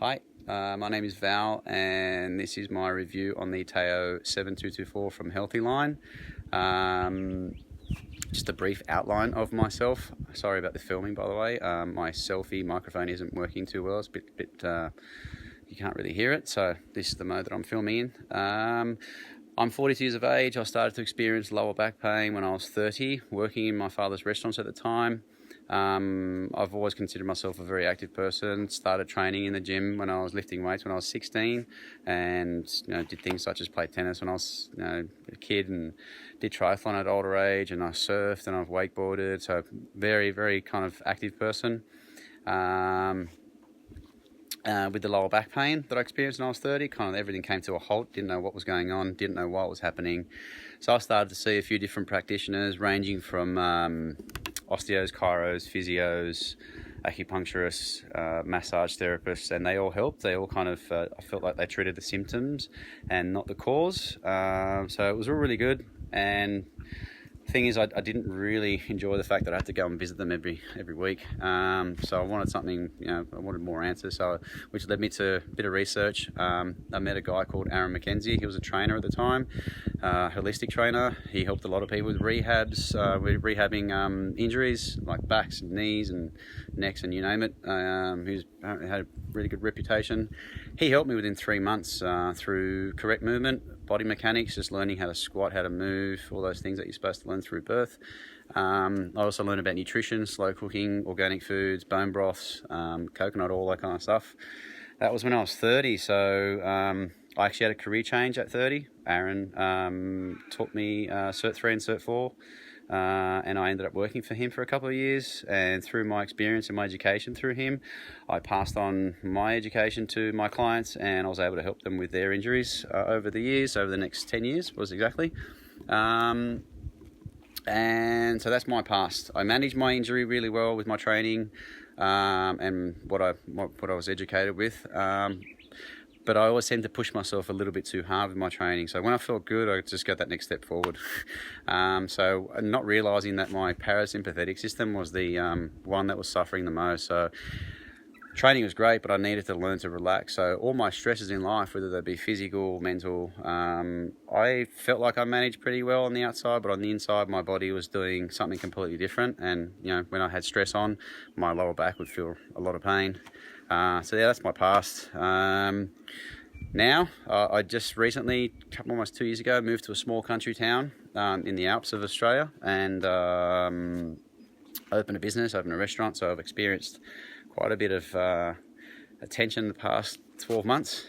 Hi, my name is Val, and this is my review on the Teo 7224 from Healthyline. Just a brief outline of myself. Sorry about the filming, by the way. My selfie microphone isn't working too well. It's a bit you can't really hear it, so this is the mode that I'm filming in. I'm 42 years of age. I started to experience lower back pain when I was 30, working in my father's restaurants at the time. I've always considered myself a very active person. Started training in the gym when I was lifting weights when I was 16, and did things such as play tennis when I was a kid, and did triathlon at older age, and I surfed and I've wakeboarded. So very, very kind of active person. With the lower back pain that I experienced when I was 30, kind of everything came to a halt. Didn't know what was going on, didn't know why it was happening. So I started to see a few different practitioners, ranging from osteos, chiros, physios, acupuncturists, massage therapists, and they all helped. They all kind of, I felt like they treated the symptoms and not the cause. So it was all really good. And the thing is, I didn't really enjoy the fact that I had to go and visit them every week. So I wanted something, I wanted more answers. So, which led me to a bit of research. I met a guy called Aaron McKenzie. He was a trainer at the time, holistic trainer. He helped a lot of people with rehabs, with rehabbing injuries like backs and knees and necks and you name it. Who's apparently had a really good reputation. He helped me within 3 months through correct movement, body mechanics, just learning how to squat, how to move, all those things that you're supposed to learn through birth. I also learned about nutrition, slow cooking, organic foods, bone broths, coconut, all that kind of stuff. That was when I was 30, so I actually had a career change at 30. Aaron taught me Cert 3 and Cert 4, and I ended up working for him for a couple of years. And through my experience and my education through him, I passed on my education to my clients, and I was able to help them with their injuries over the years, over the next 10 years was exactly. And so that's my past. I managed my injury really well with my training and what I was educated with. But I always tend to push myself a little bit too hard with my training. So when I felt good, I just got that next step forward. So not realizing that my parasympathetic system was the one that was suffering the most. So training was great, but I needed to learn to relax. So all my stresses in life, whether they be physical, mental, I felt like I managed pretty well on the outside, but on the inside, my body was doing something completely different. And when I had stress on, my lower back would feel a lot of pain. So yeah, that's my past. Now, I just recently, almost 2 years ago, moved to a small country town in the Alps of Australia, and opened a business, opened a restaurant. So I've experienced quite a bit of attention the past 12 months.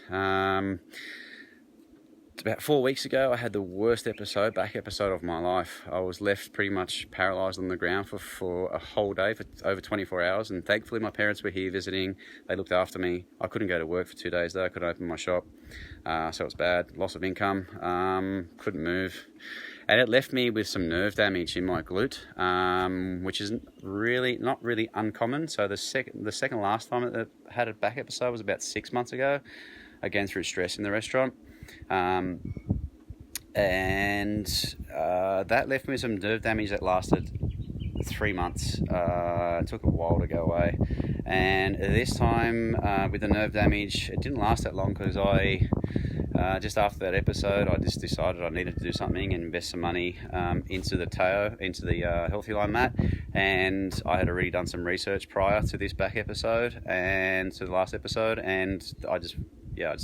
About 4 weeks ago, I had the worst back episode of my life. I was left pretty much paralyzed on the ground for a whole day, for over 24 hours. And thankfully, my parents were here visiting. They looked after me. I couldn't go to work for 2 days though. I couldn't open my shop. So it was bad. Loss of income. Couldn't move. And it left me with some nerve damage in my glute, which is not really uncommon. So the second last time I had a back episode was about 6 months ago, again through stress in the restaurant. That left me with some nerve damage that lasted 3 months. It took a while to go away. And this time, with the nerve damage, it didn't last that long, because just after that episode, I just decided I needed to do something and invest some money into the Teo, into the Healthyline mat. And I had already done some research prior to this back episode and to the last episode, and I just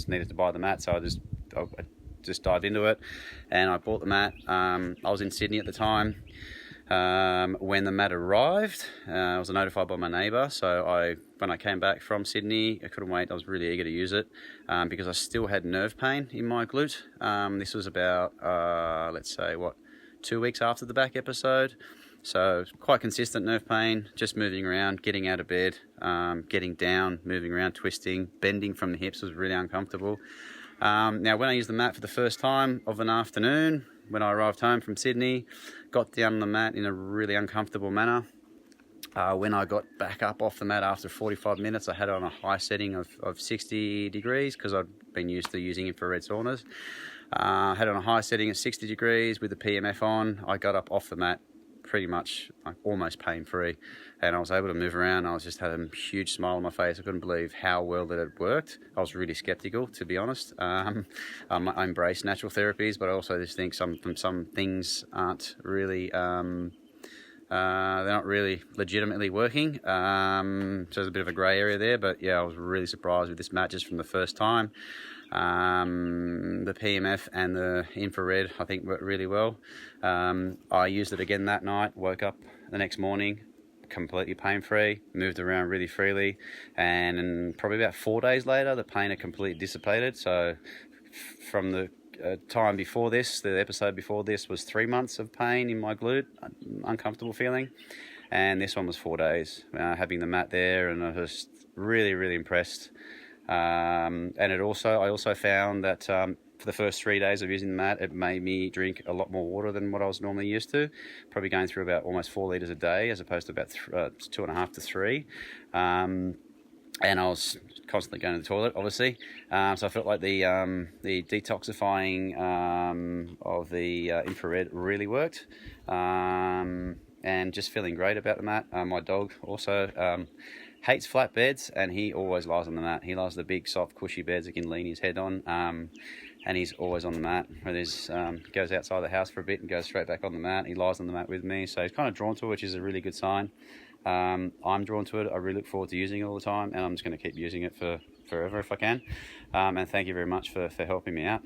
needed to buy the mat. So I just dived into it, and I bought the mat. I was in Sydney at the time. When the mat arrived, I was notified by my neighbour. So when I came back from Sydney, I couldn't wait. I was really eager to use it because I still had nerve pain in my glute. This was about, 2 weeks after the back episode. So quite consistent nerve pain, just moving around, getting out of bed, getting down, moving around, twisting, bending from the hips was really uncomfortable. Now, when I used the mat for the first time of an afternoon, when I arrived home from Sydney, got down on the mat in a really uncomfortable manner. When I got back up off the mat after 45 minutes, I had it on a high setting of 60 degrees because I'd been used to using infrared saunas. I had it on a high setting of 60 degrees with the PMF on. I got up off the mat pretty much like almost pain-free, and I was able to move around. I was just had a huge smile on my face. I couldn't believe how well that it worked. I was really skeptical, to be honest. I embrace natural therapies, but I also just think some things aren't really they're not really legitimately working. So there's a bit of a grey area there, but yeah, I was really surprised with this mat just from the first time. The PMF and the infrared, I think, worked really well. I used it again that night, woke up the next morning completely pain-free, moved around really freely, and probably about 4 days later, the pain had completely dissipated. So from the time before this, the episode before this was 3 months of pain in my glute, uncomfortable feeling, and this one was 4 days, having the mat there, and I was just really impressed. And I also found that for the first 3 days of using the mat, it made me drink a lot more water than what I was normally used to, probably going through about almost 4 litres a day as opposed to about 2.5 to 3. And I was constantly going to the toilet, obviously. So I felt like the detoxifying of the infrared really worked. And just feeling great about the mat. My dog also hates flat beds, and he always lies on the mat. He loves the big, soft, cushy beds he can lean his head on. And he's always on the mat. Goes outside the house for a bit and goes straight back on the mat. He lies on the mat with me, so he's kind of drawn to it, which is a really good sign. I'm drawn to it. I really look forward to using it all the time, and I'm just going to keep using it for forever if I can. And thank you very much for helping me out.